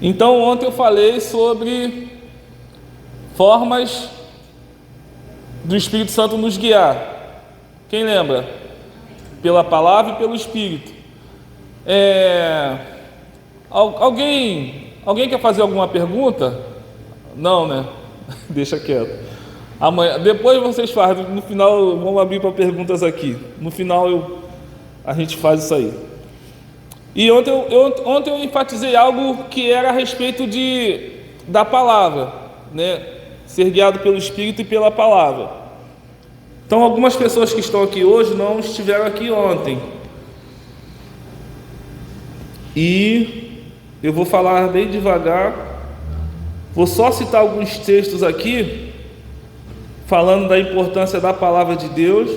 Então, ontem eu falei sobre formas do Espírito Santo nos guiar. Quem lembra? Pela palavra e pelo Espírito. Alguém quer fazer alguma pergunta? Não, né? Deixa quieto. Amanhã, depois vocês fazem. No final, vamos abrir para perguntas aqui. No final, a gente faz isso aí. E ontem eu enfatizei algo que era a respeito da palavra, né? Ser guiado pelo Espírito e pela palavra. Então, algumas pessoas que estão aqui hoje não estiveram aqui ontem. E eu vou falar bem devagar. Vou só citar alguns textos aqui, falando da importância da palavra de Deus.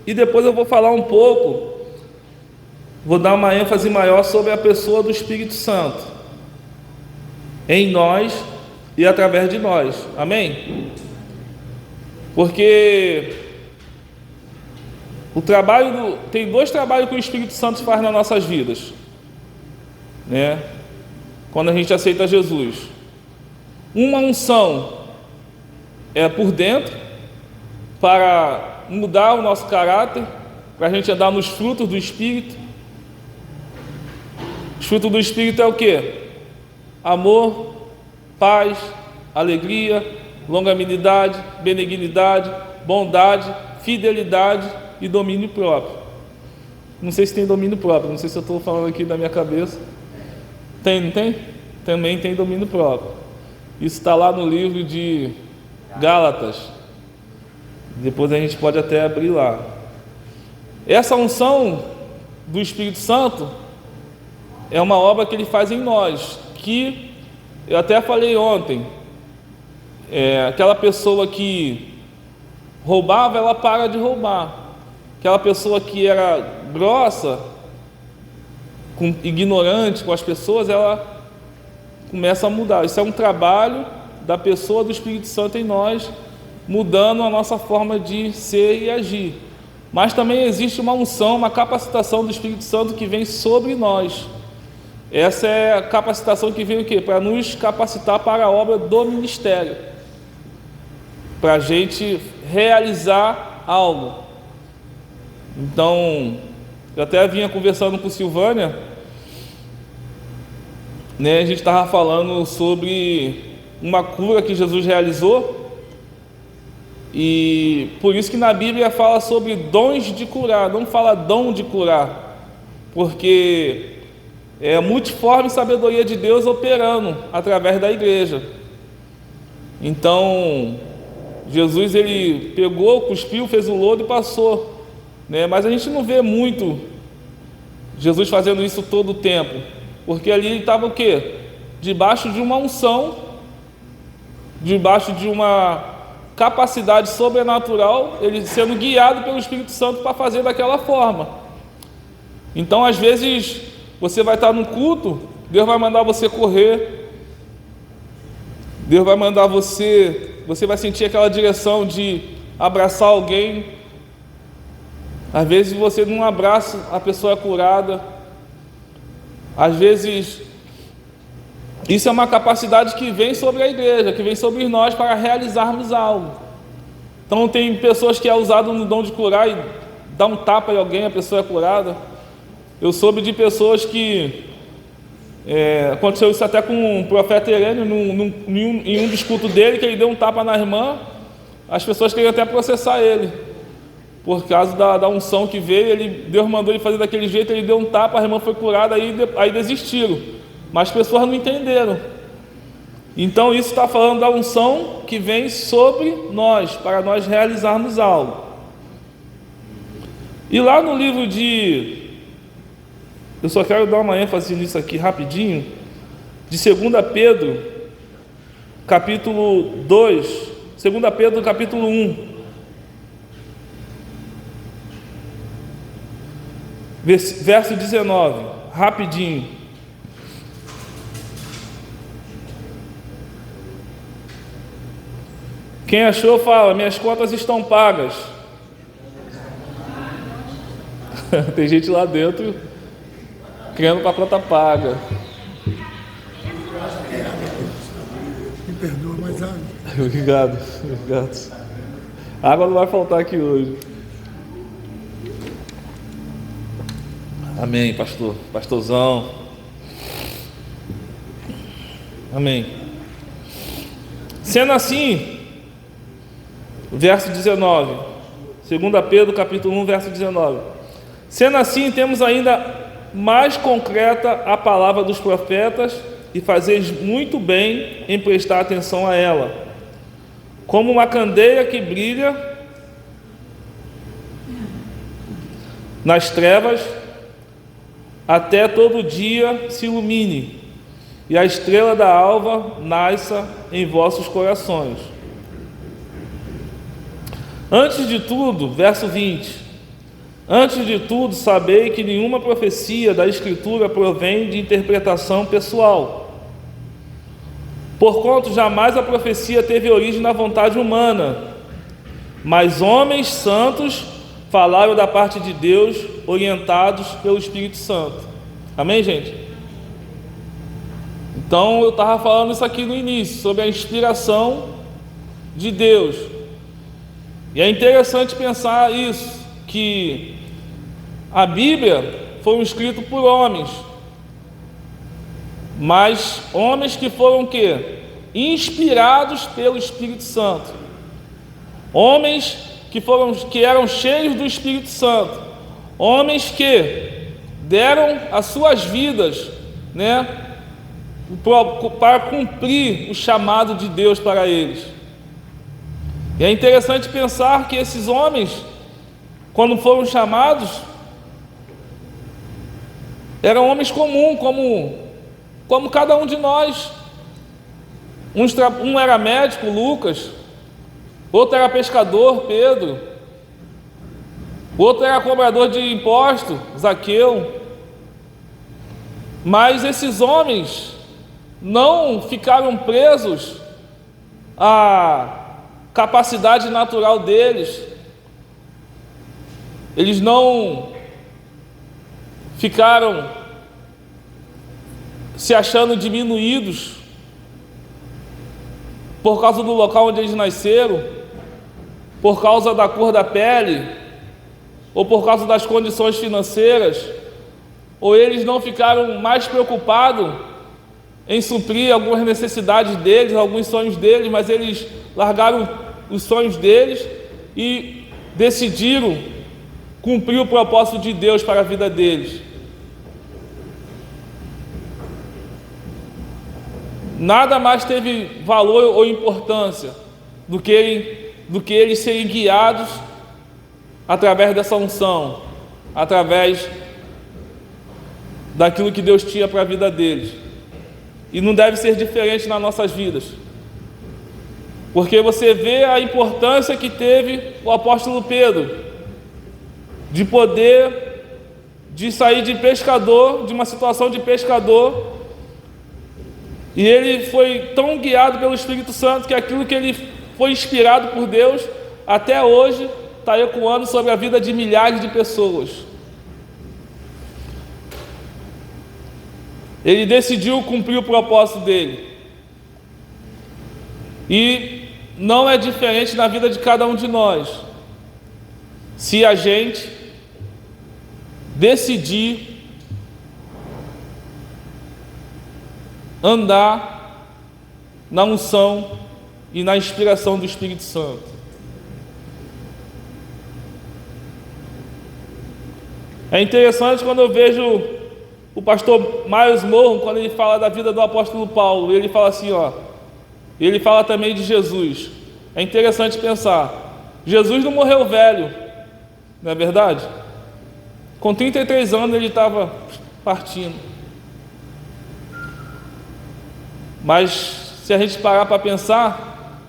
E depois eu vou falar um pouco, vou dar uma ênfase maior sobre a pessoa do Espírito Santo, em nós e através de nós. Amém? Porque tem dois trabalhos que o Espírito Santo faz nas nossas vidas, né? Quando a gente aceita Jesus. Uma unção é por dentro, para mudar o nosso caráter, para a gente andar nos frutos do Espírito. Os frutos do Espírito é o quê? Amor, paz, alegria, longanimidade, benignidade, bondade, fidelidade e domínio próprio. Não sei se tem domínio próprio, não sei se eu estou falando aqui da minha cabeça. Tem, não tem? Também tem domínio próprio. Isso está lá no livro de Gálatas. Depois a gente pode até abrir lá. Essa unção do Espírito Santo é uma obra que Ele faz em nós, que eu até falei ontem. Aquela pessoa que roubava, ela para de roubar. Aquela pessoa que era grossa, ignorante com as pessoas, ela começa a mudar. Isso é um trabalho da pessoa do Espírito Santo em nós, mudando a nossa forma de ser e agir. Mas também existe uma unção, uma capacitação do Espírito Santo que vem sobre nós. Essa é a capacitação que vem o quê? Para nos capacitar para a obra do ministério, para a gente realizar algo. Então, eu até vinha conversando com Silvânia, né? A gente estava falando sobre uma cura que Jesus realizou, e por isso que na Bíblia fala sobre dons de curar, não fala dom de curar, porque é a multiforme sabedoria de Deus operando através da igreja. Então, Jesus, ele pegou, cuspiu, fez o lodo e passou, né? Mas a gente não vê muito Jesus fazendo isso todo o tempo, porque ali ele estava o quê? Debaixo de uma unção, debaixo de uma capacidade sobrenatural, ele sendo guiado pelo Espírito Santo para fazer daquela forma. Então, às vezes, você vai estar no culto, Deus vai mandar você correr, Deus vai mandar você vai sentir aquela direção de abraçar alguém. Às vezes você num abraço, a pessoa é curada. Às vezes, isso é uma capacidade que vem sobre a igreja, que vem sobre nós para realizarmos algo. Então tem pessoas que é usado no dom de curar e dá um tapa em alguém, a pessoa é curada. Eu soube de pessoas que aconteceu isso até com o profeta Herênio, em um discurso dele, que ele deu um tapa na irmã. As pessoas queriam até processar ele, por causa da unção que veio. Deus mandou ele fazer daquele jeito, ele deu um tapa, a irmã foi curada, aí desistiram. Mas as pessoas não entenderam. Então isso está falando da unção que vem sobre nós, para nós realizarmos algo. E lá no livro eu só quero dar uma ênfase nisso aqui rapidinho, de 2 Pedro, capítulo 2, 2 Pedro, capítulo 1, verso 19, rapidinho. Quem achou, fala: minhas contas estão pagas. Tem gente lá dentro querendo com a conta paga. perdoa, mas água. Obrigado, obrigado. Água não vai faltar aqui hoje. Amém, pastor. Pastorzão. Amém. Sendo assim, verso 19. 2 Pedro, capítulo 1, verso 19. Sendo assim, temos ainda mais concreta a palavra dos profetas, e fazeis muito bem em prestar atenção a ela, como uma candeia que brilha nas trevas, até todo dia se ilumine, e a estrela da alva nasça em vossos corações. Antes de tudo, verso 20: antes de tudo, sabei que nenhuma profecia da Escritura provém de interpretação pessoal, porquanto jamais a profecia teve origem na vontade humana, mas homens santos falaram da parte de Deus, orientados pelo Espírito Santo. Amém, gente? Então, eu estava falando isso aqui no início, sobre a inspiração de Deus. E é interessante pensar isso, que a Bíblia foi escrita por homens, mas homens que foram o quê? Inspirados pelo Espírito Santo. Homens que eram cheios do Espírito Santo. Homens que deram as suas vidas, né, para cumprir o chamado de Deus para eles. E é interessante pensar que esses homens, quando foram chamados, eram homens comuns, como cada um de nós. Um era médico, Lucas, outro era pescador, Pedro, outro era cobrador de impostos, Zaqueu. Mas esses homens não ficaram presos à capacidade natural deles, eles não ficaram se achando diminuídos por causa do local onde eles nasceram, por causa da cor da pele, ou por causa das condições financeiras, ou eles não ficaram mais preocupados em suprir algumas necessidades deles, alguns sonhos deles, mas eles largaram os sonhos deles e decidiram cumprir o propósito de Deus para a vida deles. Nada mais teve valor ou importância do que eles serem guiados através dessa unção, através daquilo que Deus tinha para a vida deles. E não deve ser diferente nas nossas vidas, porque você vê a importância que teve o apóstolo Pedro, de sair de pescador, de uma situação de pescador, e ele foi tão guiado pelo Espírito Santo que aquilo que ele foi inspirado por Deus, até hoje está ecoando sobre a vida de milhares de pessoas. Ele decidiu cumprir o propósito dele, e não é diferente na vida de cada um de nós, se a gente decidir andar na unção e na inspiração do Espírito Santo. É interessante quando eu vejo o pastor Miles Morrow, quando ele fala da vida do apóstolo Paulo, ele fala assim, ele fala também de Jesus. É interessante pensar, Jesus não morreu velho, não é verdade? Com 33 anos ele estava partindo. Mas se a gente parar para pensar,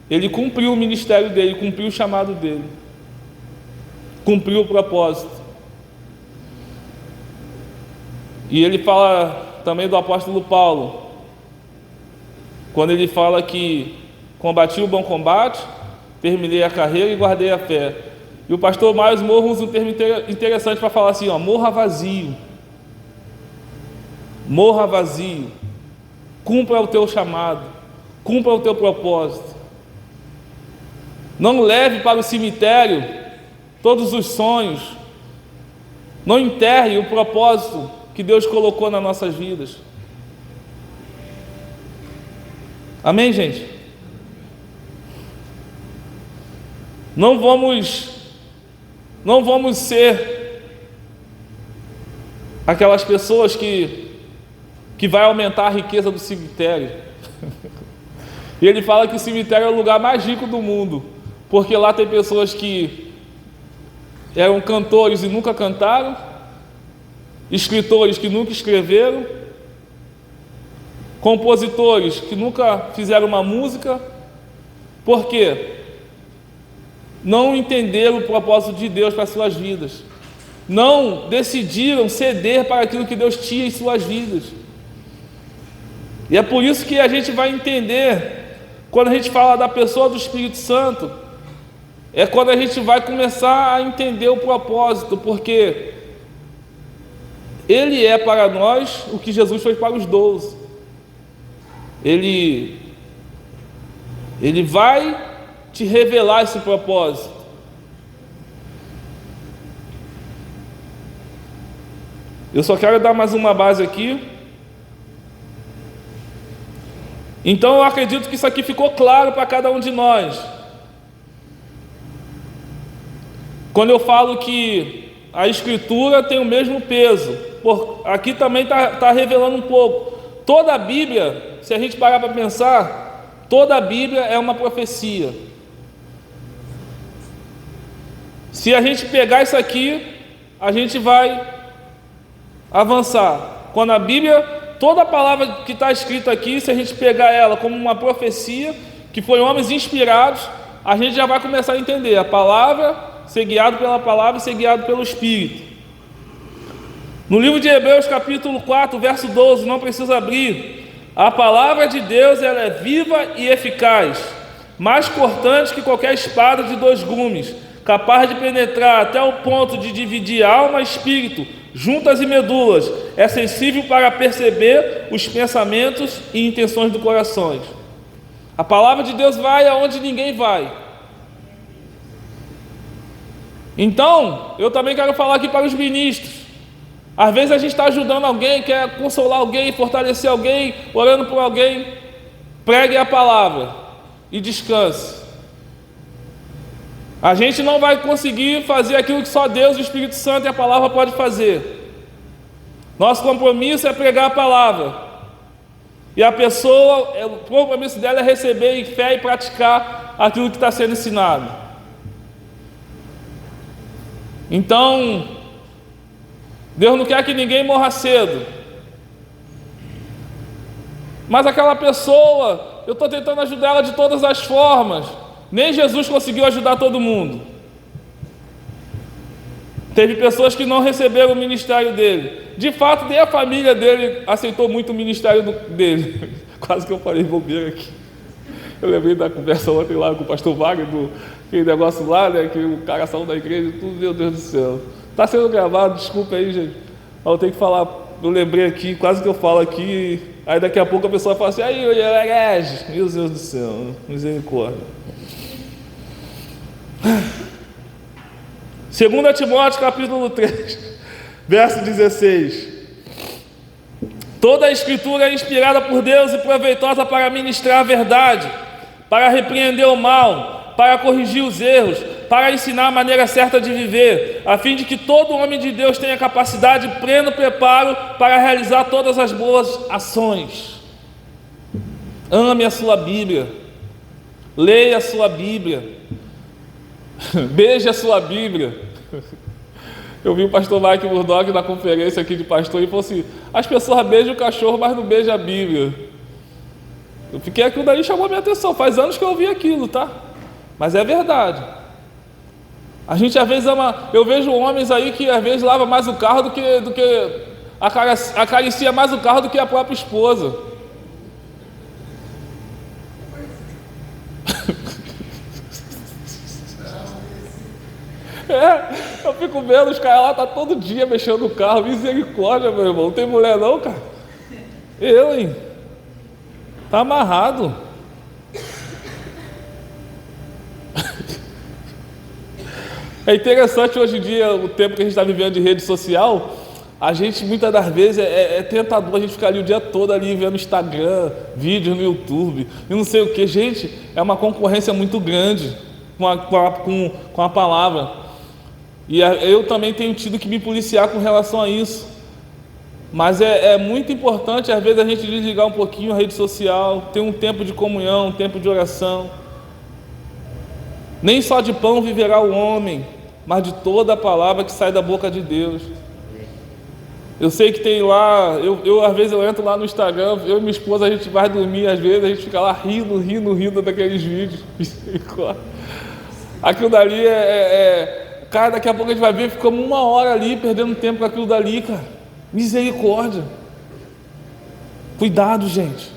ele cumpriu o ministério dele, cumpriu o chamado dele, cumpriu o propósito. E ele fala também do apóstolo Paulo, quando ele fala que combati o bom combate, terminei a carreira e guardei a fé. E o pastor Miles Morrow usa um termo interessante para falar assim, morra vazio. Morra vazio. Cumpra o teu chamado. cumpra o teu propósito. Não leve para o cemitério todos os sonhos. Não enterre o propósito que Deus colocou nas nossas vidas. Amém, gente? Não vamos ser aquelas pessoas que vai aumentar a riqueza do cemitério. E ele fala que o cemitério é o lugar mais rico do mundo, porque lá tem pessoas que eram cantores e nunca cantaram, escritores que nunca escreveram, compositores que nunca fizeram uma música. Por quê? Não entenderam o propósito de Deus para as suas vidas. Não decidiram ceder para aquilo que Deus tinha em suas vidas. E é por isso que a gente vai entender, quando a gente fala da pessoa do Espírito Santo, é quando a gente vai começar a entender o propósito, porque Ele é para nós o que Jesus foi para os 12. Ele vai te revelar esse propósito. Eu só quero dar mais uma base aqui. Então eu acredito que isso aqui ficou claro para cada um de nós. Quando eu falo que a Escritura tem o mesmo peso, aqui também está revelando um pouco. Toda a Bíblia, se a gente parar para pensar, toda a Bíblia é uma profecia. Se a gente pegar isso aqui, a gente vai avançar. Quando a Bíblia, toda a palavra que está escrita aqui, se a gente pegar ela como uma profecia, que foi homens inspirados, a gente já vai começar a entender a palavra, ser guiado pela palavra e ser guiado pelo Espírito. No livro de Hebreus, capítulo 4, verso 12, não precisa abrir. A palavra de Deus, ela é viva e eficaz, mais cortante que qualquer espada de 2 gumes, capaz de penetrar até o ponto de dividir alma e espírito, juntas e medulas, é sensível para perceber os pensamentos e intenções do coração. A palavra de Deus vai aonde ninguém vai. Então, eu também quero falar aqui para os ministros. Às vezes a gente está ajudando alguém, quer consolar alguém, fortalecer alguém, orando por alguém. Pregue a palavra e descanse. A gente não vai conseguir fazer aquilo que só Deus, o Espírito Santo e a palavra pode fazer. Nosso compromisso é pregar a palavra. E a pessoa, o compromisso dela é receber em fé e praticar aquilo que está sendo ensinado. Então, Deus não quer que ninguém morra cedo. Mas aquela pessoa, eu estou tentando ajudar ela de todas as formas. Nem Jesus conseguiu ajudar todo mundo. Teve pessoas que não receberam o ministério dele. De fato, nem a família dele aceitou muito o ministério dele. Quase que eu falei bobeira aqui. Eu lembrei da conversa ontem lá com o pastor Wagner, aquele negócio lá, né, que o cara saiu da igreja e tudo, meu Deus do céu. Está sendo gravado, desculpa aí, gente. Eu tenho que falar, eu lembrei aqui, quase que eu falo aqui, aí daqui a pouco a pessoa fala assim, aí, meu Deus do céu, misericórdia. 2 Timóteo capítulo 3, verso 16. Toda a Escritura é inspirada por Deus e proveitosa para ministrar a verdade, para repreender o mal, para corrigir os erros, para ensinar a maneira certa de viver, a fim de que todo homem de Deus tenha capacidade e pleno preparo para realizar todas as boas ações. Ame a sua Bíblia, leia a sua Bíblia, beije a sua Bíblia. Eu vi o pastor Mike Murdock na conferência aqui de pastor e falou assim: as pessoas beijam o cachorro, mas não beijam a Bíblia. Eu fiquei, aquilo daí chamou a minha atenção. Faz anos que eu ouvi aquilo, tá? Mas é verdade. A gente às vezes ama. Eu vejo homens aí que às vezes lava mais o carro do que acaricia mais o carro do que a própria esposa. Eu fico vendo os caras lá, tá todo dia mexendo no carro. Misericórdia, meu irmão. Não tem mulher não, cara? Eu, hein? Tá amarrado. É interessante hoje em dia, o tempo que a gente está vivendo de rede social, a gente muitas das vezes é tentador a gente ficar ali o dia todo ali vendo Instagram, vídeos no YouTube e não sei o que. Gente, é uma concorrência muito grande com a palavra. E eu também tenho tido que me policiar com relação a isso. Mas é muito importante, às vezes, a gente desligar um pouquinho a rede social, ter um tempo de comunhão, um tempo de oração. Nem só de pão viverá o homem, mas de toda a palavra que sai da boca de Deus. Eu sei que tem lá, às vezes eu entro lá no Instagram, eu e minha esposa, a gente vai dormir, às vezes a gente fica lá rindo daqueles vídeos. Aquilo dali cara, daqui a pouco a gente vai ver, ficamos 1 hora ali, perdendo tempo com aquilo dali, cara. Misericórdia. Cuidado, gente.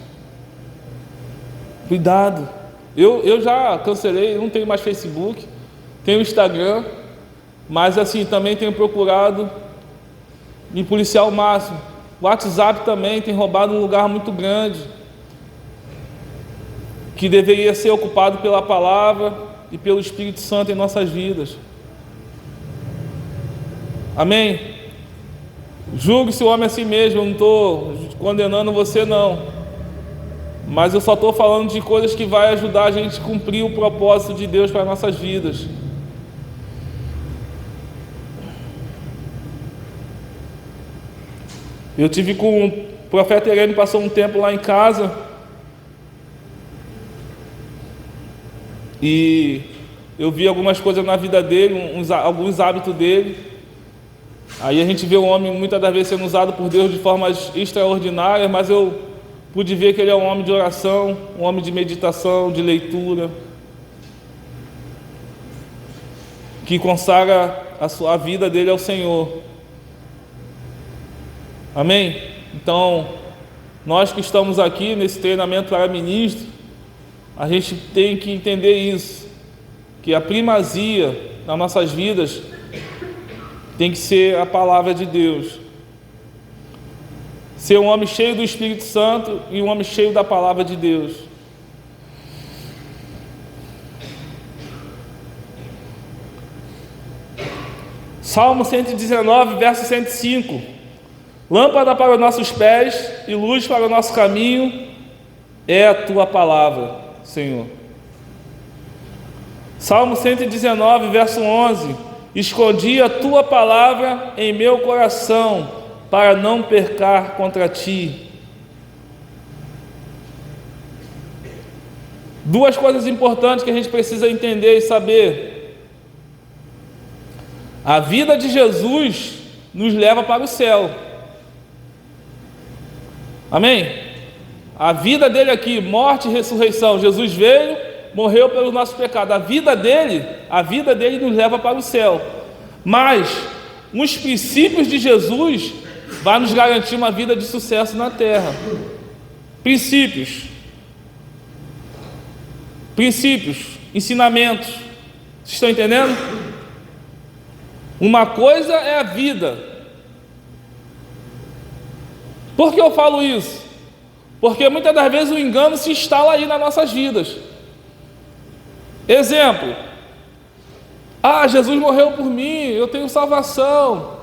Cuidado. Eu já cancelei, não tenho mais Facebook, tenho Instagram, mas assim, também tenho procurado me policiar ao máximo. O WhatsApp também tem roubado um lugar muito grande, que deveria ser ocupado pela palavra e pelo Espírito Santo em nossas vidas. Amém? Julgue-se o homem a si mesmo, eu não estou condenando você não. Mas eu só estou falando de coisas que vai ajudar a gente a cumprir o propósito de Deus para as nossas vidas. Eu tive com o profeta Irene, passou um tempo lá em casa. E eu vi algumas coisas na vida dele, alguns hábitos dele. Aí a gente vê o homem muitas das vezes sendo usado por Deus de formas extraordinárias, mas eu pude ver que ele é um homem de oração, um homem de meditação, de leitura, que consagra a vida dele ao Senhor. Amém? Então, nós que estamos aqui nesse treinamento para ministro, a gente tem que entender isso, que a primazia nas nossas vidas tem que ser a palavra de Deus. Ser um homem cheio do Espírito Santo e um homem cheio da palavra de Deus. Salmo 119, verso 105. Lâmpada para os nossos pés e luz para o nosso caminho é a tua palavra, Senhor. Salmo 119, verso 11. Escondi a tua palavra em meu coração, para não pecar contra ti. Duas coisas importantes que a gente precisa entender e saber. A vida de Jesus nos leva para o céu. Amém? A vida dele aqui, morte e ressurreição. Jesus veio, morreu pelos nossos pecados. A vida dele nos leva para o céu. Mas os princípios de Jesus vai nos garantir uma vida de sucesso na terra. Princípios, ensinamentos. Vocês estão entendendo? Uma coisa é a vida. Por que eu falo isso? Porque muitas das vezes o engano se instala aí nas nossas vidas. Exemplo: Jesus morreu por mim, eu tenho salvação,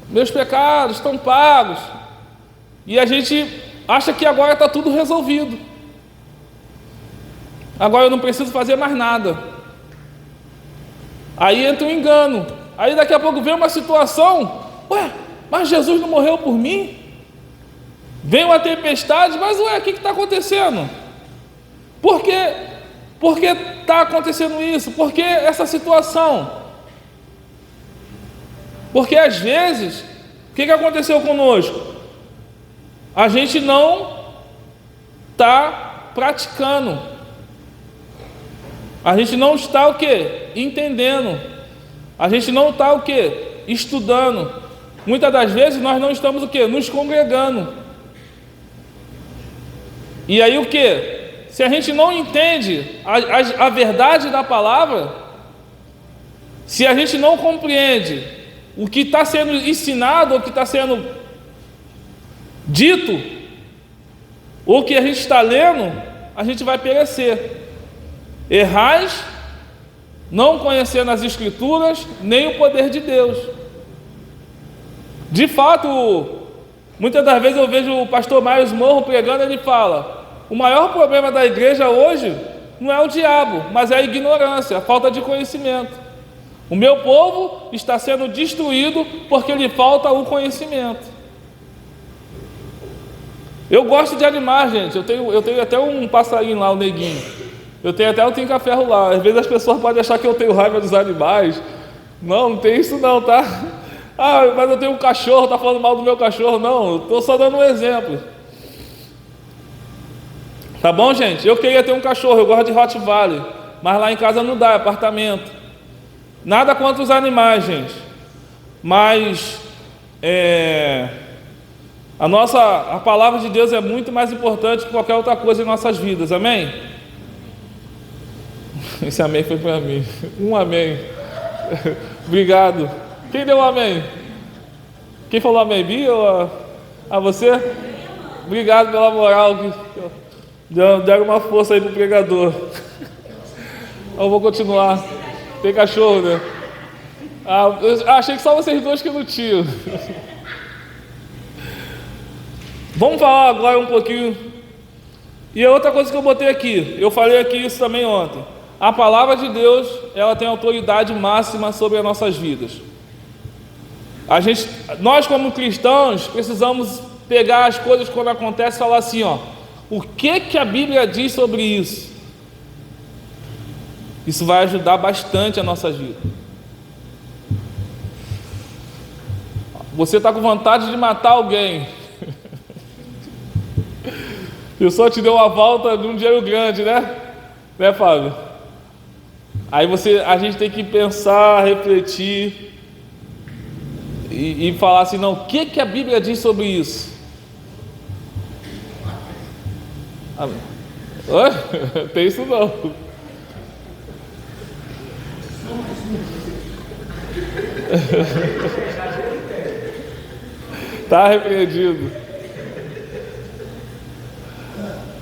meus pecados estão pagos, e a gente acha que agora está tudo resolvido, agora eu não preciso fazer mais nada. Aí entra um engano. Aí daqui a pouco vem uma situação: mas Jesus não morreu por mim? Vem uma tempestade, mas o que está acontecendo? Por que está acontecendo isso? Por que essa situação? Porque às vezes, o que aconteceu conosco? A gente não está praticando. A gente não está o quê? Entendendo. A gente não está o quê? Estudando. Muitas das vezes nós não estamos o quê? Nos congregando. E aí o quê? Se a gente não entende a verdade da palavra, se a gente não compreende o que está sendo ensinado, ou o que está sendo dito, ou o que a gente está lendo, a gente vai perecer. Errais não conhecendo as Escrituras, nem o poder de Deus. De fato, muitas das vezes eu vejo o pastor Miles Morro pregando, ele fala: o maior problema da igreja hoje não é o diabo, mas é a ignorância, a falta de conhecimento. O meu povo está sendo destruído porque lhe falta o conhecimento. Eu gosto de animais, gente. Eu tenho até um passarinho lá, o Neguinho. Eu tenho até o Tinca-Ferro lá. Às vezes as pessoas podem achar que eu tenho raiva dos animais. Não, não tem isso não, tá? Ah, mas eu tenho um cachorro, tá falando mal do meu cachorro. Não, eu estou só dando um exemplo. Tá bom, gente? Eu queria ter um cachorro, eu gosto de Rottweiler, mas lá em casa não dá, é apartamento. Nada contra os animais, gente. Mas a palavra de Deus é muito mais importante que qualquer outra coisa em nossas vidas, amém? Esse amém foi para mim. Um amém. Obrigado. Quem deu um amém? Quem falou amém? Bia ou a você? Obrigado pela moral. Deram uma força aí pro pregador. Eu vou continuar. Tem cachorro, né? Eu achei que só vocês dois que não tinham. Vamos falar agora um pouquinho. E a outra coisa que eu botei aqui, eu falei aqui isso também ontem. A palavra de Deus, ela tem autoridade máxima sobre as nossas vidas. Nós como cristãos, precisamos pegar as coisas quando acontece e falar assim, ó: o que a Bíblia diz sobre isso? Isso vai ajudar bastante a nossa vida. Você está com vontade de matar alguém. A pessoa te deu uma volta de um dinheiro grande, né? Né, Fábio? Aí a gente tem que pensar, refletir e falar assim, não, o que a Bíblia diz sobre isso? Tem isso não. Tá repreendido.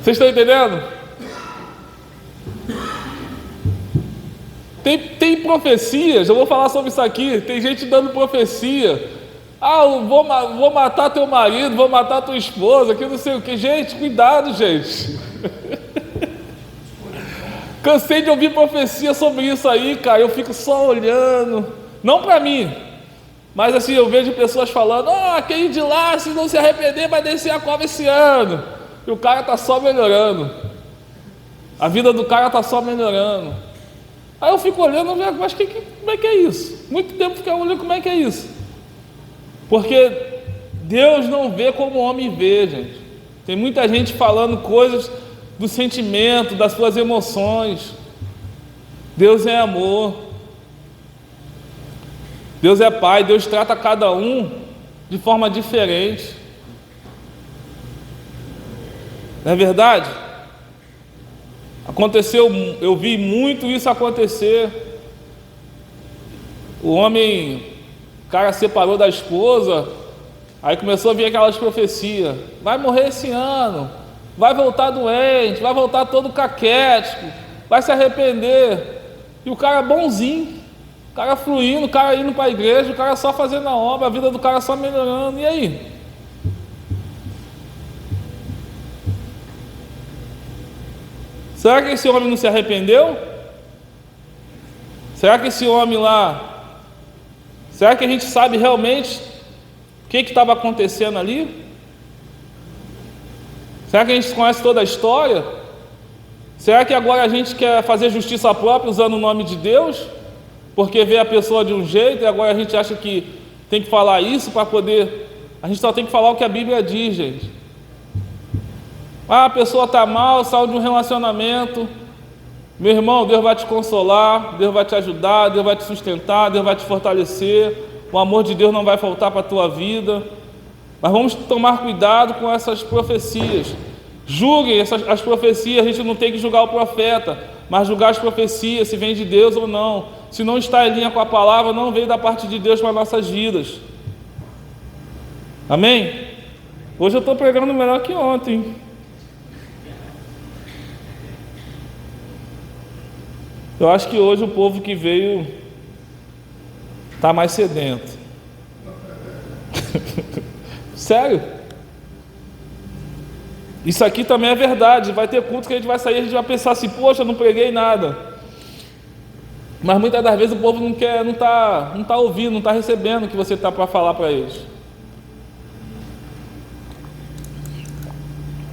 Vocês estão entendendo? Tem profecias, eu vou falar sobre isso aqui. Tem gente dando profecia. Eu vou matar teu marido, vou matar tua esposa, que não sei o que. Gente, cuidado, gente. Cansei de ouvir profecia sobre isso aí, cara. Eu fico só olhando. Não para mim, mas assim, eu vejo pessoas falando: aquele de lá, se não se arrepender, vai descer a cova esse ano. E o cara está só melhorando. A vida do cara está só melhorando. Aí eu fico olhando, mas como é que é isso? Muito tempo ficar olhando como é que é isso. Porque Deus não vê como o homem vê, gente. Tem muita gente falando coisas do sentimento, das suas emoções. Deus é amor. Deus é Pai. Deus trata cada um de forma diferente. Não é verdade? Aconteceu, eu vi muito isso acontecer. O cara separou da esposa, aí começou a vir aquelas profecias: vai morrer esse ano, vai voltar doente, vai voltar todo caquético, vai se arrepender. E o cara bonzinho, o cara fluindo, o cara indo para a igreja, o cara só fazendo a obra, a vida do cara só melhorando. E aí? Será que esse homem não se arrependeu? Será que esse homem lá... Será que a gente sabe realmente o que estava acontecendo ali? Será que a gente conhece toda a história? Será que agora a gente quer fazer justiça própria usando o nome de Deus? Porque vê a pessoa de um jeito e agora a gente acha que tem que falar isso para poder... A gente só tem que falar o que a Bíblia diz, gente. A pessoa está mal, saiu de um relacionamento. Meu irmão, Deus vai te consolar, Deus vai te ajudar, Deus vai te sustentar, Deus vai te fortalecer. O amor de Deus não vai faltar para a tua vida. Mas vamos tomar cuidado com essas profecias. Julguem as profecias. A gente não tem que julgar o profeta, mas julgar as profecias, se vem de Deus ou não. Se não está em linha com a palavra, não veio da parte de Deus para nossas vidas. Amém? Hoje eu estou pregando melhor que ontem. Eu acho que hoje o povo que veio está mais sedento. Sério. Isso aqui também é verdade. Vai ter culto que a gente vai sair, a gente vai pensar assim, poxa, eu não preguei nada. Mas muitas das vezes o povo não quer, não tá ouvindo, não está recebendo o que você está para falar para eles.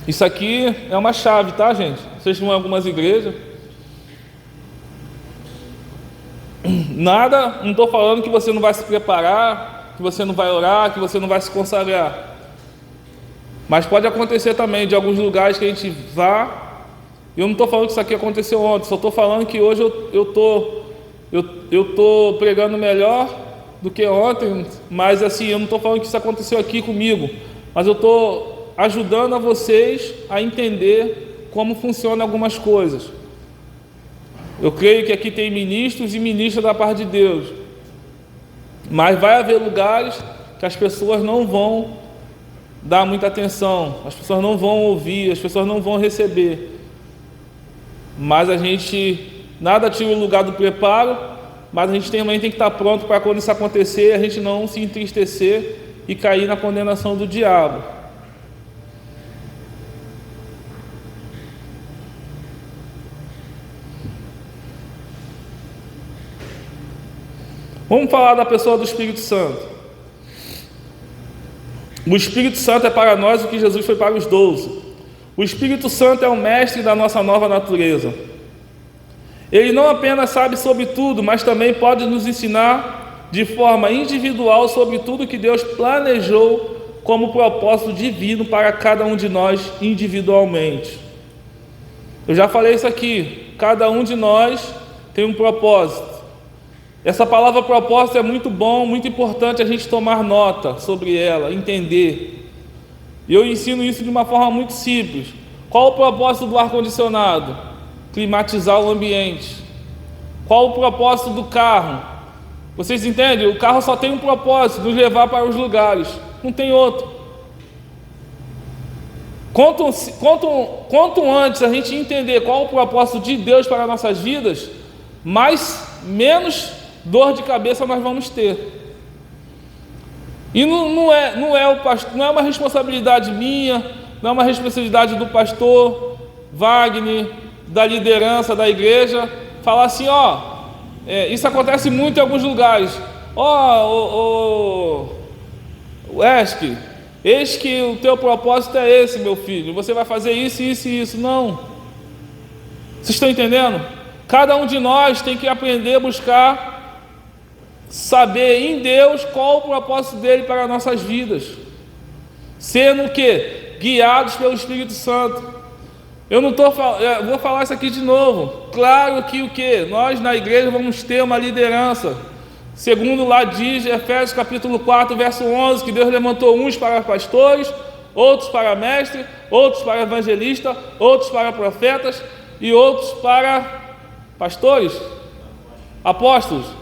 Isso aqui é uma chave, tá, gente? Vocês vão em algumas igrejas. Nada, não estou falando que você não vai se preparar, que você não vai orar, que você não vai se consagrar. Mas pode acontecer também de alguns lugares que a gente vá. Eu não estou falando que isso aqui aconteceu ontem, só estou falando que hoje eu tô pregando melhor do que ontem, mas assim, eu não estou falando que isso aconteceu aqui comigo, mas eu estou ajudando a vocês a entender como funcionam algumas coisas. Eu creio que aqui tem ministros e ministras da parte de Deus, mas vai haver lugares que as pessoas não vão dar muita atenção, as pessoas não vão ouvir, as pessoas não vão receber. Mas a gente, nada tira o lugar do preparo, mas a gente também tem que estar pronto para quando isso acontecer, a gente não se entristecer e cair na condenação do diabo. Vamos falar da pessoa do Espírito Santo. O Espírito Santo é para nós o que Jesus foi para os 12. O Espírito Santo é o mestre da nossa nova natureza. Ele não apenas sabe sobre tudo, mas também pode nos ensinar de forma individual sobre tudo que Deus planejou como propósito divino para cada um de nós individualmente. Eu já falei isso aqui, cada um de nós tem um propósito. Essa palavra propósito é muito bom, muito importante a gente tomar nota sobre ela, entender. E eu ensino isso de uma forma muito simples. Qual o propósito do ar-condicionado? Climatizar o ambiente. Qual o propósito do carro? Vocês entendem? O carro só tem um propósito, nos levar para os lugares, não tem outro. Quanto antes a gente entender qual o propósito de Deus para nossas vidas, menos dor de cabeça nós vamos ter. E não é uma responsabilidade minha, não é uma responsabilidade do pastor Wagner, da liderança da igreja, falar assim, isso acontece muito em alguns lugares. Wesley, eis que o teu propósito é esse, meu filho, você vai fazer isso, isso e isso. Não. Vocês estão entendendo? Cada um de nós tem que aprender a buscar saber em Deus qual o propósito dele para nossas vidas, sendo o quê? Guiados pelo Espírito Santo. Eu vou falar isso aqui de novo. Claro que o quê? Nós na igreja vamos ter uma liderança, segundo lá diz Efésios capítulo 4 verso 11, que Deus levantou uns para pastores, outros para mestres, outros para evangelistas, outros para profetas e outros para pastores, apóstolos,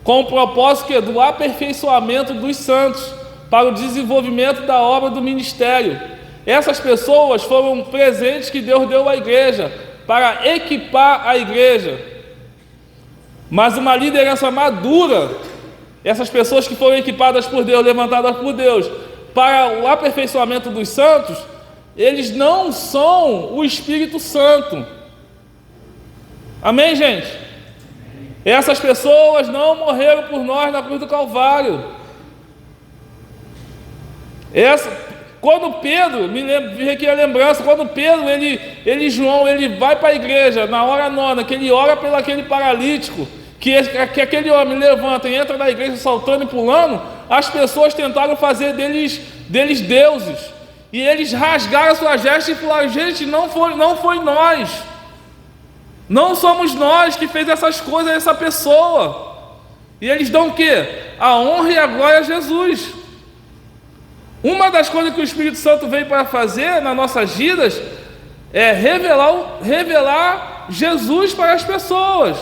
com o propósito do aperfeiçoamento dos santos, para o desenvolvimento da obra do ministério. Essas pessoas foram presentes que Deus deu à igreja, para equipar a igreja. Mas uma liderança madura, essas pessoas que foram equipadas por Deus, levantadas por Deus, para o aperfeiçoamento dos santos, eles não são o Espírito Santo. Amém, gente? Essas pessoas não morreram por nós na cruz do Calvário. Quando Pedro, me veio aqui a lembrança, quando Pedro, João, ele vai para a igreja, na hora nona, que ele ora pelo aquele paralítico, que aquele homem levanta e entra na igreja saltando e pulando, as pessoas tentaram fazer deles deuses, e eles rasgaram a sua gesta e falaram, gente, não foi nós, não somos nós que fez essas coisas a essa pessoa. E eles dão o quê? A honra e a glória a Jesus. Uma das coisas que o Espírito Santo veio para fazer nas nossas vidas é revelar Jesus para as pessoas.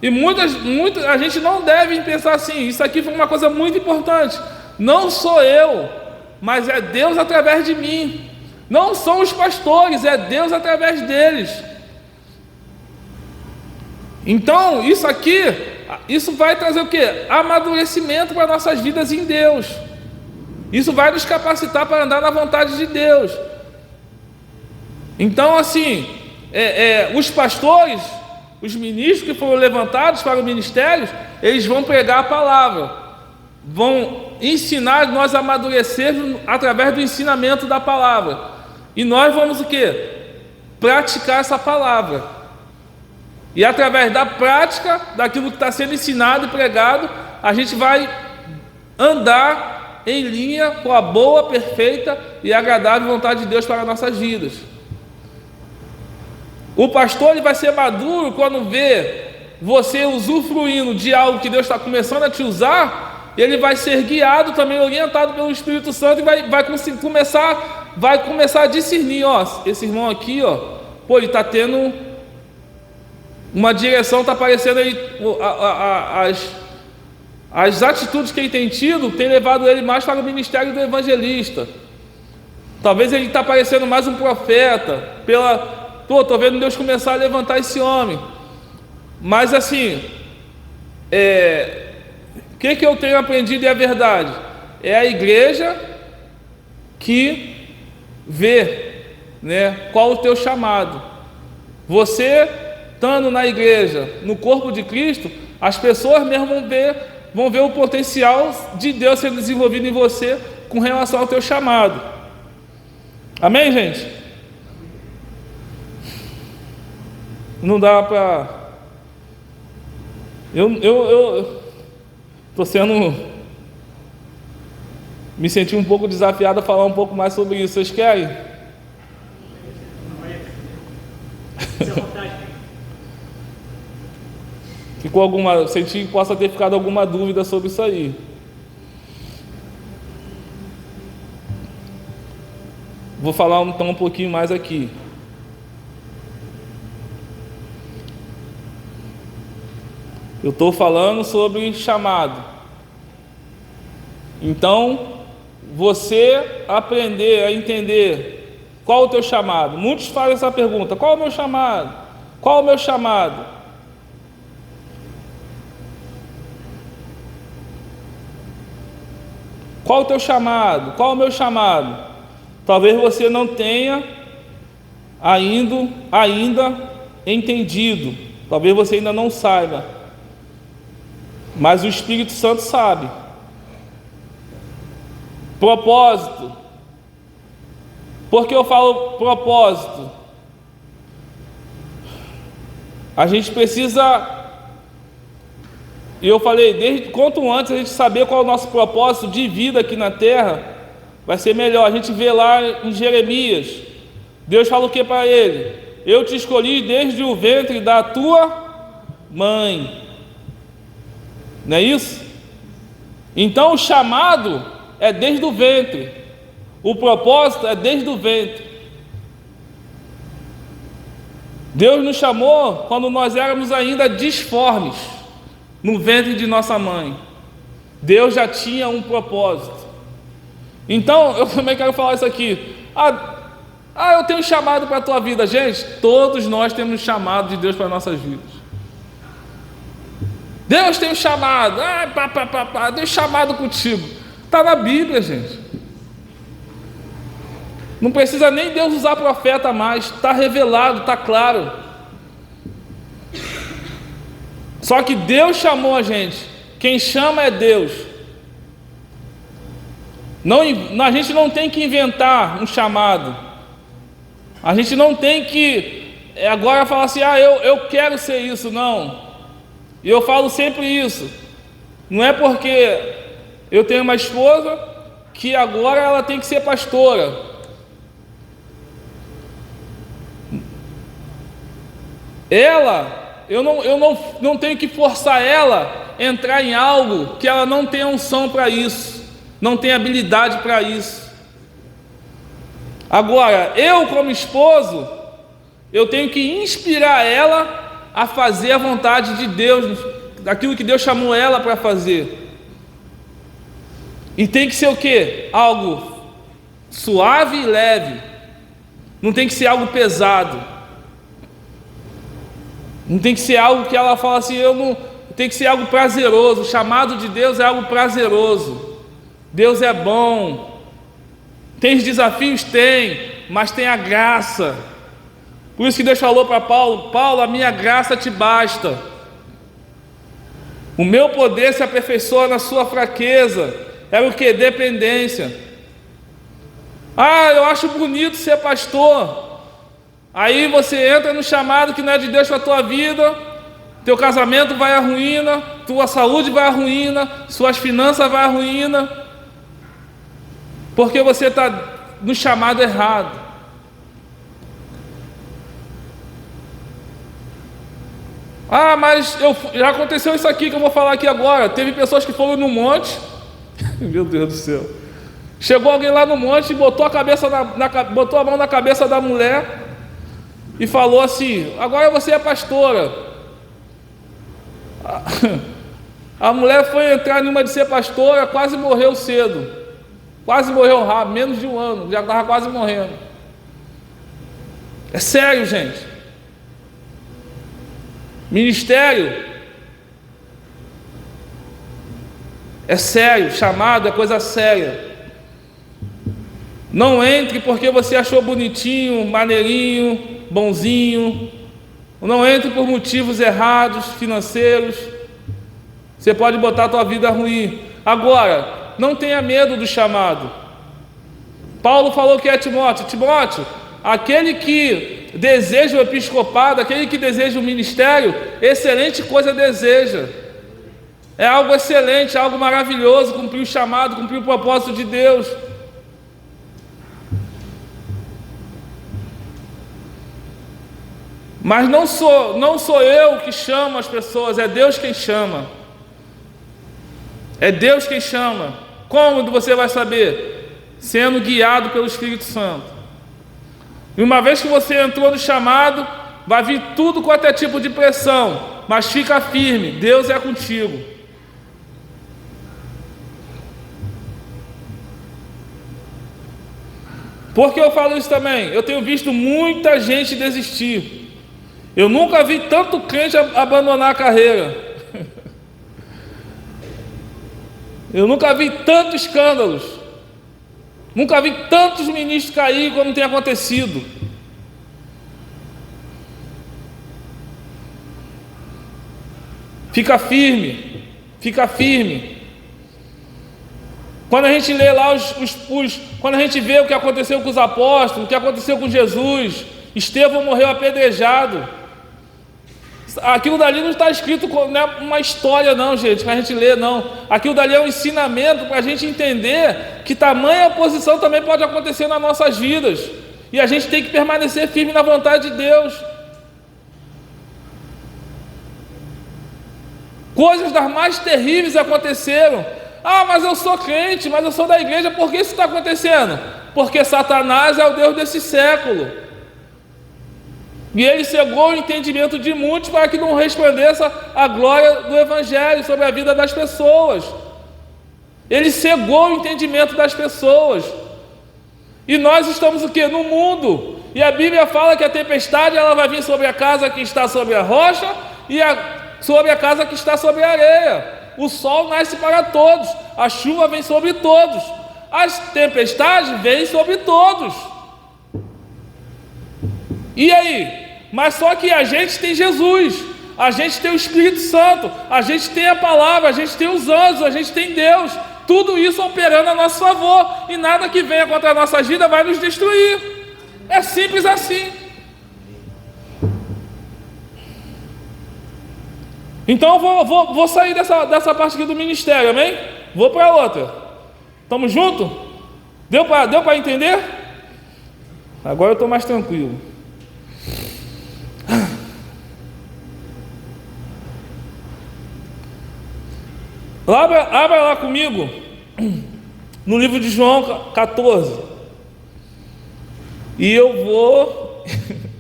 E muitas a gente não deve pensar assim, isso aqui foi uma coisa muito importante. Não sou eu, mas é Deus através de mim. Não são os pastores, é Deus através deles. Então, isso vai trazer o quê? Amadurecimento para nossas vidas em Deus. Isso vai nos capacitar para andar na vontade de Deus. Então, assim, os pastores, os ministros que foram levantados para o ministério, eles vão pregar a palavra, vão ensinar nós a amadurecermos através do ensinamento da palavra. E nós vamos o quê? Praticar essa palavra. E através da prática daquilo que está sendo ensinado e pregado, a gente vai andar em linha com a boa, perfeita e agradável vontade de Deus para nossas vidas. O pastor ele vai ser maduro quando vê você usufruindo de algo que Deus está começando a te usar. Ele vai ser guiado também, orientado pelo Espírito Santo, e vai começar a discernir, esse irmão aqui, ele está tendo uma direção, está aparecendo aí, as atitudes que ele tem tido, tem levado ele mais para o ministério do evangelista. Talvez ele está parecendo mais um profeta, estou vendo Deus começar a levantar esse homem. Mas assim, o que eu tenho aprendido e é verdade? É a igreja que vê, qual o teu chamado. Você, estando na igreja, no corpo de Cristo, as pessoas mesmo vão ver o potencial de Deus sendo desenvolvido em você com relação ao teu chamado. Amém, gente? Não dá para... Eu estou me senti um pouco desafiado a falar um pouco mais sobre isso. Vocês querem? Senti que possa ter ficado alguma dúvida sobre isso aí. Vou falar então um pouquinho mais aqui. Eu estou falando sobre chamado. Então, você aprender a entender qual o teu chamado. Muitos fazem essa pergunta: qual é o meu chamado? Qual é o meu chamado? Qual o teu chamado? Qual é o meu chamado? Talvez você não tenha ainda entendido. Talvez você ainda não saiba. Mas o Espírito Santo sabe. Propósito. Por que eu falo propósito? A gente precisa... E eu falei, quanto antes a gente saber qual é o nosso propósito de vida aqui na terra, vai ser melhor. A gente vê lá em Jeremias, Deus fala o que para ele? Eu te escolhi desde o ventre da tua mãe. Não é isso? Então o chamado é desde o ventre, o propósito é desde o ventre. Deus nos chamou quando nós éramos ainda disformes, no ventre de nossa mãe. Deus já tinha um propósito. Então, eu também quero falar isso aqui. Eu tenho um chamado para a tua vida. Gente, todos nós temos um chamado de Deus para as nossas vidas. Deus tem um chamado. Deus chamado contigo. Está na Bíblia, gente. Não precisa nem Deus usar profeta mais. Está revelado, está claro. Só que Deus chamou a gente. Quem chama é Deus. A gente não tem que inventar um chamado. A gente não tem que agora falar assim, eu quero ser isso, não. E eu falo sempre isso. Não é porque eu tenho uma esposa que agora ela tem que ser pastora. Eu não tenho que forçar ela a entrar em algo que ela não tem unção para isso, não tem habilidade para isso. Agora, eu como esposo, eu tenho que inspirar ela a fazer a vontade de Deus, daquilo que Deus chamou ela para fazer. E tem que ser o quê? Algo suave e leve. Não tem que ser algo pesado. Não tem que ser algo que ela fala assim, eu não. Tem que ser algo prazeroso. O chamado de Deus é algo prazeroso. Deus é bom. Tem os desafios? Tem, mas tem a graça. Por isso que Deus falou para Paulo: Paulo, a minha graça te basta. O meu poder se aperfeiçoa na sua fraqueza. Era o que? Dependência. Ah, eu acho bonito ser pastor. Aí você entra no chamado que não é de Deus para a tua vida, teu casamento vai à ruína, tua saúde vai à ruína, suas finanças vai à ruína, porque você está no chamado errado. Ah, mas já aconteceu isso aqui que eu vou falar aqui agora. Teve pessoas que foram no monte, meu Deus do céu, chegou alguém lá no monte e botou botou a mão na cabeça da mulher e falou assim: agora você é pastora. A mulher foi entrar numa de ser pastora, quase morreu cedo, quase morreu rápido, menos de um ano, já estava quase morrendo. É sério, gente. Ministério é sério, chamado é coisa séria. Não entre porque você achou bonitinho, maneirinho, bonzinho. Não entre por motivos errados, financeiros. Você pode botar a tua vida ruim. Agora, não tenha medo do chamado. Paulo falou que é Timóteo: Timóteo, aquele que deseja o episcopado, aquele que deseja o ministério, excelente coisa deseja. É algo excelente, algo maravilhoso, cumprir o chamado, cumprir o propósito de Deus. Mas não sou eu que chamo as pessoas, é Deus quem chama. É Deus quem chama. Como você vai saber? Sendo guiado pelo Espírito Santo. E uma vez que você entrou no chamado, vai vir tudo quanto é tipo de pressão, mas fica firme, Deus é contigo. Por que eu falo isso também? Eu tenho visto muita gente desistir. Eu nunca vi tanto crente abandonar a carreira. Eu nunca vi tantos escândalos. Nunca vi tantos ministros cair como tem acontecido. Fica firme, fica firme. Quando a gente lê lá quando a gente vê o que aconteceu com os apóstolos, o que aconteceu com Jesus, Estevão morreu apedrejado. Aquilo dali não está escrito, não é uma história não, gente, para a gente ler, não. Aquilo dali é um ensinamento para a gente entender que tamanha oposição também pode acontecer nas nossas vidas. E a gente tem que permanecer firme na vontade de Deus. Coisas das mais terríveis aconteceram. Ah, mas eu sou crente, mas eu sou da igreja. Por que isso está acontecendo? Porque Satanás é o Deus desse século. E ele cegou o entendimento de muitos para que não resplandeça a glória do Evangelho sobre a vida das pessoas. Ele cegou o entendimento das pessoas. E nós estamos o quê? No mundo. E a Bíblia fala que a tempestade ela vai vir sobre a casa que está sobre a rocha e sobre a casa que está sobre a areia. O sol nasce para todos, a chuva vem sobre todos, as tempestades vêm sobre todos. E aí? Mas só que a gente tem Jesus, a gente tem o Espírito Santo, a gente tem a palavra, a gente tem os anjos, a gente tem Deus, tudo isso operando a nosso favor, e nada que venha contra a nossa vida vai nos destruir. É simples assim. Então eu vou sair dessa parte aqui do ministério, amém? Vou para outra. Estamos juntos? Deu para entender? Agora eu estou mais tranquilo. Abra lá comigo no livro de João 14. E eu vou.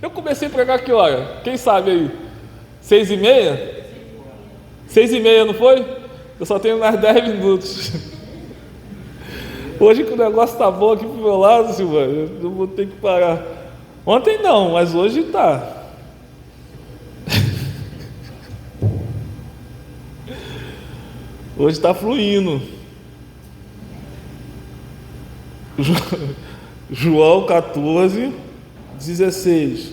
Eu comecei a pregar que hora? Quem sabe aí? 6h30? 6h30, não foi? Eu só tenho mais 10 minutos. Hoje que o negócio tá bom aqui pro meu lado, Silvana, eu vou ter que parar. Ontem não, mas hoje tá. Hoje está fluindo. João 14, 16.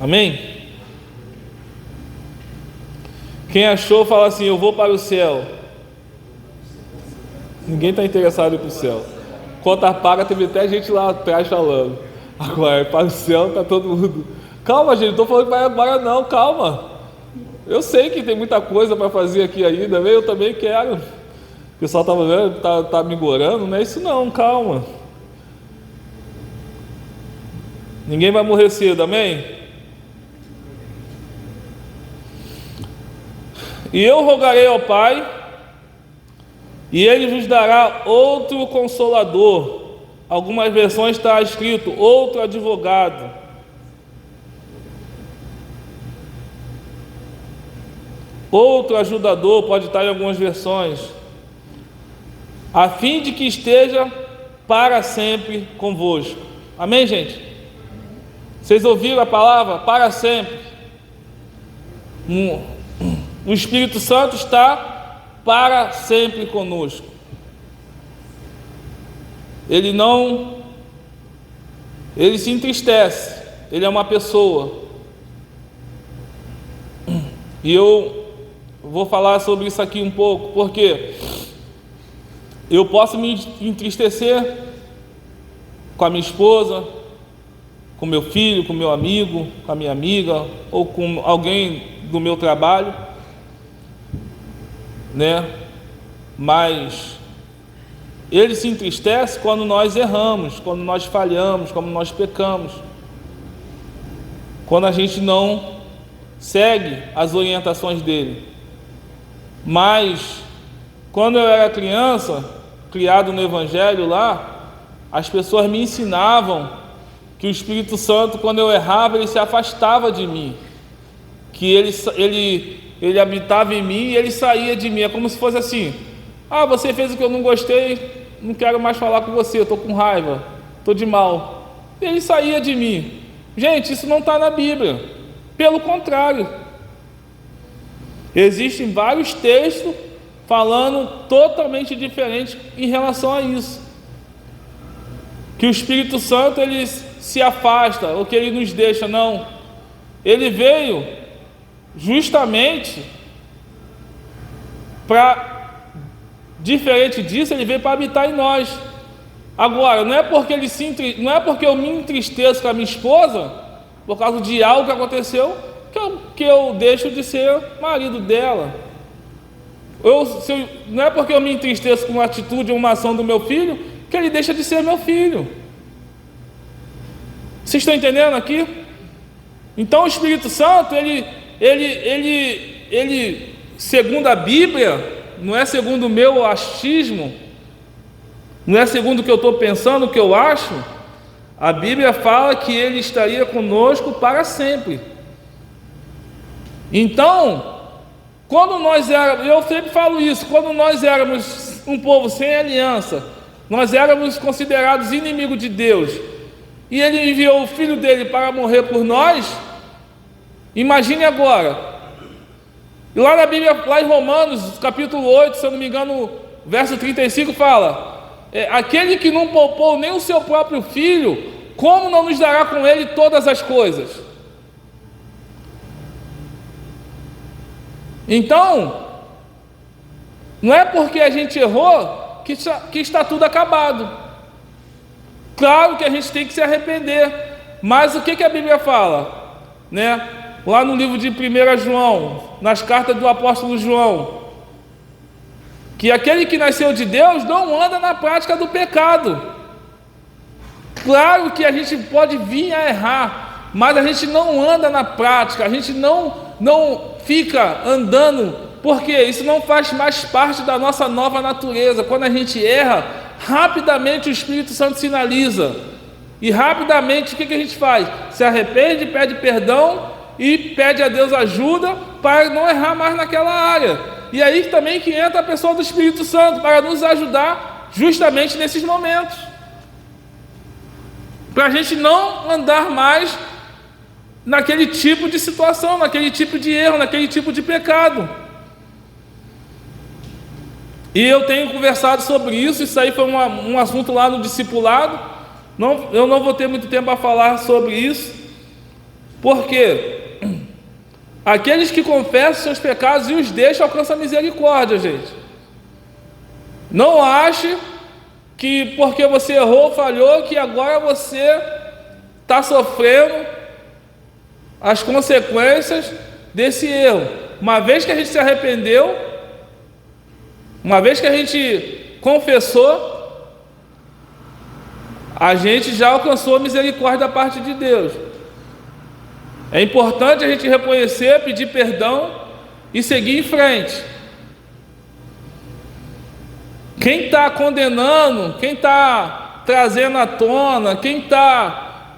Amém? Quem achou, fala assim: eu vou para o céu. Ninguém está interessado em ir para o céu. Conta paga, teve até gente lá atrás falando. Agora, para o céu está todo mundo. Calma, gente, não estou falando que vai agora não, calma. Eu sei que tem muita coisa para fazer aqui ainda, eu também quero. O pessoal estava vendo, tá me engorando, não é isso não, calma. Ninguém vai morrer cedo, amém? E eu rogarei ao Pai, e Ele vos dará outro Consolador. Algumas versões está escrito outro advogado. Outro ajudador, pode estar em algumas versões. A fim de que esteja para sempre convosco. Amém, gente? Vocês ouviram a palavra? Para sempre. O Espírito Santo está para sempre conosco. Ele se entristece. Ele é uma pessoa. E eu vou falar sobre isso aqui um pouco, porque eu posso me entristecer com a minha esposa, com meu filho, com meu amigo, com a minha amiga, ou com alguém do meu trabalho, né? Mas ele se entristece quando nós erramos, quando nós falhamos, quando nós pecamos, quando a gente não segue as orientações dele. Mas quando eu era criança, criado no Evangelho lá, as pessoas me ensinavam que o Espírito Santo, quando eu errava, ele se afastava de mim, que ele habitava em mim e ele saía de mim. É como se fosse assim: ah, você fez o que eu não gostei, não quero mais falar com você, estou com raiva, estou de mal. E ele saía de mim. Gente, isso não está na Bíblia. Pelo contrário, existem vários textos falando totalmente diferente em relação a isso, que o Espírito Santo ele se afasta, ou que ele nos deixa. Não, ele veio justamente para, diferente disso, ele veio para habitar em nós. Agora, não é porque eu me entristeço com a minha esposa por causa de algo que aconteceu que eu deixo de ser marido dela. Não é porque eu me entristeço com uma atitude ou uma ação do meu filho que ele deixa de ser meu filho. Vocês estão entendendo aqui? Então o Espírito Santo, ele segundo a Bíblia, não é segundo o meu achismo, não é segundo o que eu estou pensando, o que eu acho. A Bíblia fala que ele estaria conosco para sempre. Então, eu sempre falo isso, quando nós éramos um povo sem aliança, nós éramos considerados inimigos de Deus, e ele enviou o Filho dele para morrer por nós. Imagine agora, e lá na Bíblia, lá em Romanos, capítulo 8, se eu não me engano, verso 35, fala: aquele que não poupou nem o seu próprio Filho, como não nos dará com ele todas as coisas? Então, não é porque a gente errou que está tudo acabado. Claro que a gente tem que se arrepender, mas o que a Bíblia fala, né? Lá no livro de 1 João, nas cartas do apóstolo João, que aquele que nasceu de Deus não anda na prática do pecado. Claro que a gente pode vir a errar, mas a gente não anda na prática, a gente não fica andando, porque isso não faz mais parte da nossa nova natureza. Quando a gente erra, rapidamente o Espírito Santo sinaliza, e rapidamente o que a gente faz? Se arrepende, pede perdão e pede a Deus ajuda para não errar mais naquela área. E aí também que entra a pessoa do Espírito Santo para nos ajudar justamente nesses momentos, para a gente não andar mais naquele tipo de situação, naquele tipo de erro, naquele tipo de pecado. E eu tenho conversado sobre isso. Isso aí foi um assunto lá no discipulado. Eu não vou ter muito tempo para falar sobre isso, porque aqueles que confessam seus pecados e os deixam alcançam a misericórdia, gente. Não ache que porque você errou, falhou, que agora você está sofrendo as consequências desse erro. Uma vez que a gente se arrependeu, uma vez que a gente confessou, a gente já alcançou a misericórdia da parte de Deus. É importante a gente reconhecer, pedir perdão e seguir em frente. Quem está condenando, quem está trazendo à tona, quem está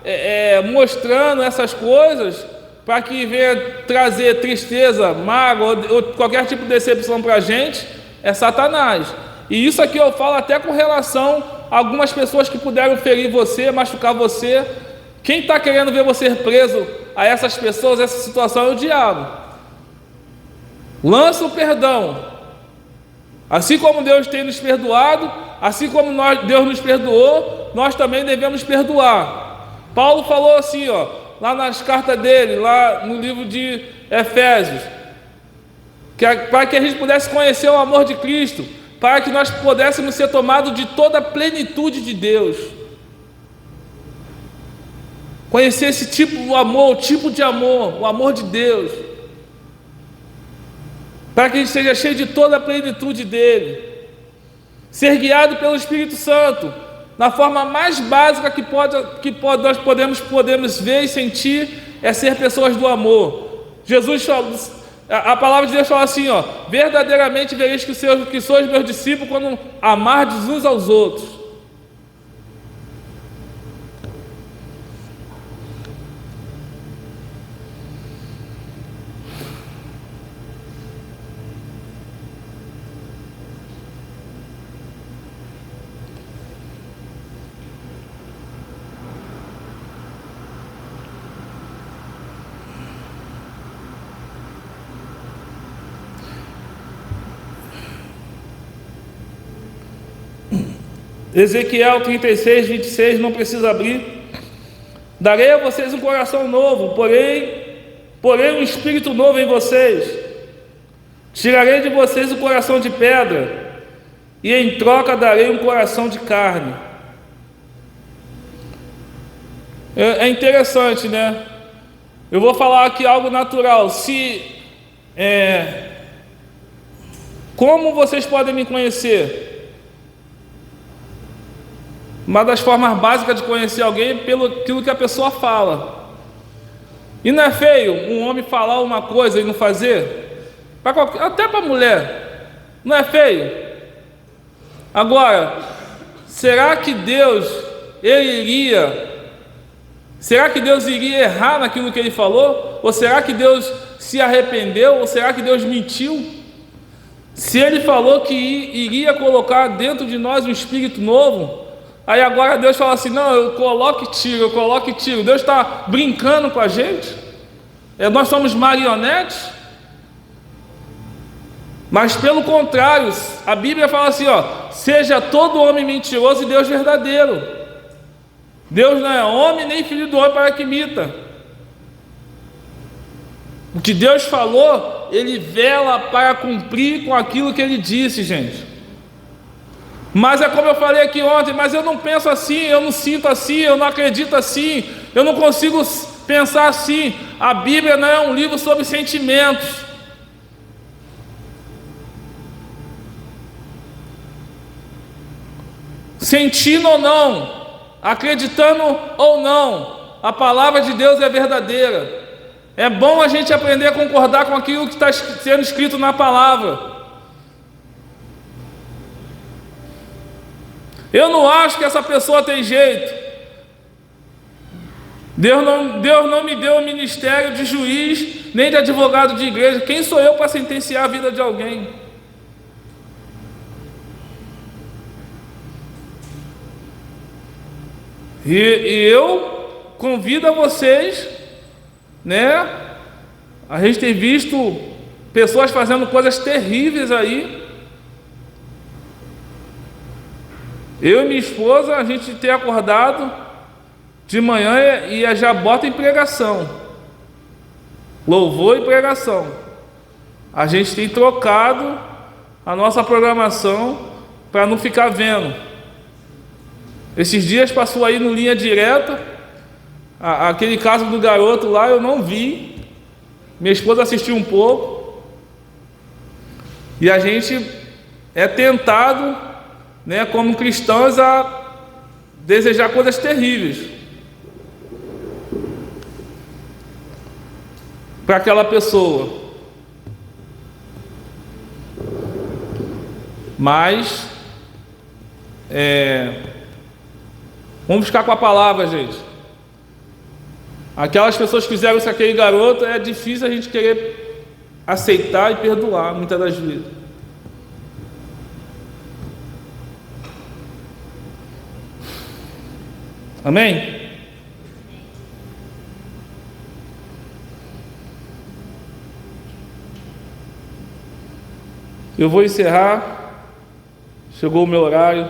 mostrando essas coisas para que venha trazer tristeza, mágoa ou qualquer tipo de decepção para a gente, é Satanás. E isso aqui eu falo até com relação a algumas pessoas que puderam ferir você, machucar você. Quem está querendo ver você preso a essas pessoas, essa situação, é o diabo. Lança o perdão. Assim como Deus tem nos perdoado, assim como Deus nos perdoou, nós também devemos perdoar. Paulo falou assim, lá nas cartas dele, lá no livro de Efésios, para que a gente pudesse conhecer o amor de Cristo, para que nós pudéssemos ser tomados de toda a plenitude de Deus. Conhecer esse tipo de amor, o tipo de amor, o amor de Deus, para que a gente seja cheio de toda a plenitude dele, ser guiado pelo Espírito Santo, na forma mais básica que nós podemos ver e sentir, é ser pessoas do amor. Jesus falou, a palavra de Deus fala assim, verdadeiramente vereis que sois meus discípulos quando amardes uns aos outros. Ezequiel 36, 26, não precisa abrir. Darei a vocês um coração novo, porém um espírito novo em vocês. Tirarei de vocês o coração de pedra, e em troca darei um coração de carne. É interessante, né? Eu vou falar aqui algo natural. Como vocês podem me conhecer? Uma das formas básicas de conhecer alguém é pelo aquilo que a pessoa fala. E não é feio um homem falar uma coisa e não fazer? Até para a mulher. Não é feio? Agora, será que Deus iria errar naquilo que ele falou? Ou será que Deus se arrependeu? Ou será que Deus mentiu? Se ele falou que iria colocar dentro de nós um espírito novo, aí agora Deus fala assim, não, eu coloco e tiro. Deus está brincando com a gente? Nós somos marionetes? Mas pelo contrário, a Bíblia fala assim, seja todo homem mentiroso e Deus verdadeiro. Deus não é homem nem filho do homem para que imita. O que Deus falou, Ele vela para cumprir com aquilo que Ele disse, gente. Mas é como eu falei aqui ontem, mas eu não penso assim, eu não sinto assim, eu não acredito assim, eu não consigo pensar assim. A Bíblia não é um livro sobre sentimentos. Sentindo ou não, acreditando ou não, a palavra de Deus é verdadeira. É bom a gente aprender a concordar com aquilo que está sendo escrito na palavra. Eu não acho que essa pessoa tem jeito. Deus não me deu o ministério de juiz, nem de advogado de igreja. Quem sou eu para sentenciar a vida de alguém? E eu convido a vocês, né? A gente tem visto pessoas fazendo coisas terríveis aí. Eu e minha esposa, a gente tem acordado de manhã e já bota em pregação, louvor e pregação. A gente tem trocado a nossa programação para não ficar vendo. Esses dias passou aí no Linha Direta, aquele caso do garoto lá, eu não vi. Minha esposa assistiu um pouco. E a gente é tentado, né, como cristãos, a desejar coisas terríveis para aquela pessoa. Mas vamos ficar com a palavra, gente. Aquelas pessoas que fizeram isso com aquele garoto, é difícil a gente querer aceitar e perdoar, muitas das vezes. Amém? Eu vou encerrar. Chegou o meu horário.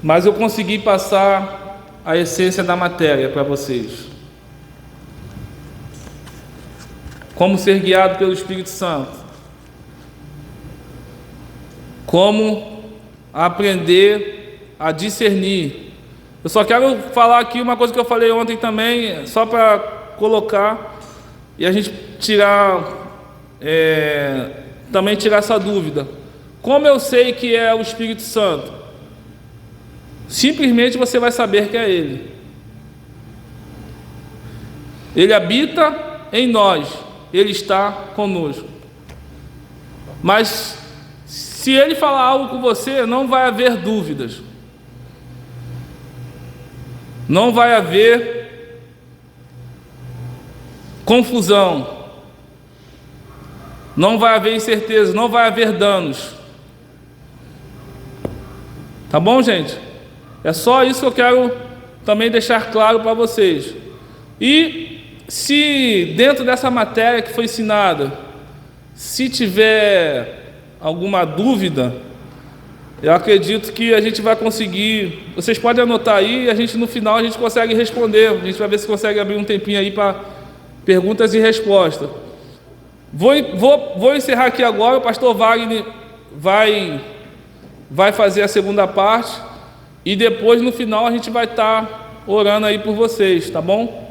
Mas eu consegui passar a essência da matéria para vocês. Como ser guiado pelo Espírito Santo. Como aprender a discernir. Eu só quero falar aqui uma coisa que eu falei ontem também, só para colocar e a gente também tirar essa dúvida. Como eu sei que é o Espírito Santo? Simplesmente você vai saber que é Ele. Ele habita em nós, Ele está conosco. Mas se Ele falar algo com você, não vai haver dúvidas. Não vai haver confusão. Não vai haver incerteza, não vai haver danos. Tá bom, gente? É só isso que eu quero também deixar claro para vocês. E se dentro dessa matéria que foi ensinada, se tiver alguma dúvida, eu acredito que a gente vai conseguir. Vocês podem anotar aí e a gente no final a gente consegue responder. A gente vai ver se consegue abrir um tempinho aí para perguntas e respostas. Vou encerrar aqui agora. O pastor Wagner vai fazer a segunda parte e depois no final a gente vai estar orando aí por vocês, tá bom?